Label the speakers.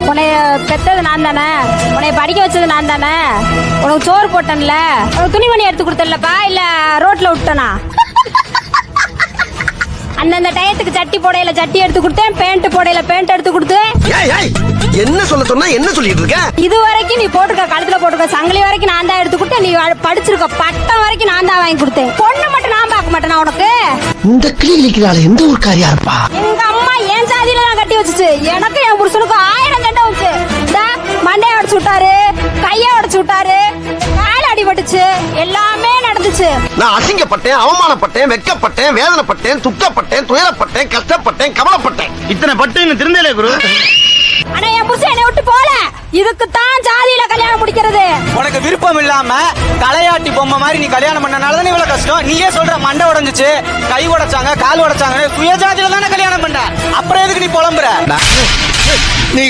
Speaker 1: உன்னைய பெத்தது நான் தானே, உன்னைய படிக்க வச்சது நான் தானே, உனக்கு சோறு போட்டேன்ல, உனக்கு துணிமணி எடுத்து கொடுத்தல்லப்பா, இல்ல ரோட்ல விட்டனா? அந்தந்த டயத்துக்கு சட்டி போடையில சட்டி எடுத்து கொடுத்தேன், பேண்ட் போடையில பேண்ட் எடுத்து கொடுத்தேன்.
Speaker 2: என்ன சொல்ல சொன்னா என்ன சொல்லிட்டு இருக்க?
Speaker 1: இது வரைக்கும் நீ போட்டுக்க, கழுத்துல போட்டுக்க சங்கிலி வரைக்கும் நான் தான் எடுத்து கொடுத்தேன். நீ படிச்சிருக்க பட்டம் வரைக்கும் நான் தான் வாங்கி கொடுத்தேன். பொண்ணு மட்டும் நான் பார்க்க மாட்டேனா உனக்கு?
Speaker 2: இந்த கிளிக்கிறாள் எந்த ஒரு காரியா இருப்பா?
Speaker 1: எங்க அம்மா என் சாதியில தான் கட்டி வச்சுச்சு. எனக்கு என் புருஷனுக்கு 1000 சண்டை வச்சு. மண்டைய உடைச்சு விட்டாரு, கைய உடைச்சு விட்டாரு, கால அடிபட்டுச்சு, எல்லாமே நடந்துச்சு.
Speaker 2: நான் அசிங்கப்பட்டேன், அவமானப்பட்டேன், வெட்கப்பட்டேன், வேதனைப்பட்டேன், துக்கப்பட்டேன், துயரப்பட்டேன், கஷ்டப்பட்டேன், கவலைப்பட்டேன்.
Speaker 3: இத்தனை பட்டு இன்னும் திருந்தலே குரு.
Speaker 1: ஆனா என் புருஷன் என்னை விட்டு போல. இதுக்கு தான் ஜாதியில கல்யாணம் முடிக்கிறது.
Speaker 4: உனக்கு விருப்பம் இல்லாம தலையாட்டி பொம்மை மாதிரி நீ கல்யாணம் பண்ணனாலதான் இவ்வளவு கஷ்டம். நீயே சொல்ற மண்டை உடைஞ்சிச்சு, கை உடைச்சாங்க, கால் உடைச்சாங்க, சுயஜாதியில தானே கல்யாணம் பண்ண. அப்புறம் எதுக்கு நீ புலம்புற?
Speaker 2: நீ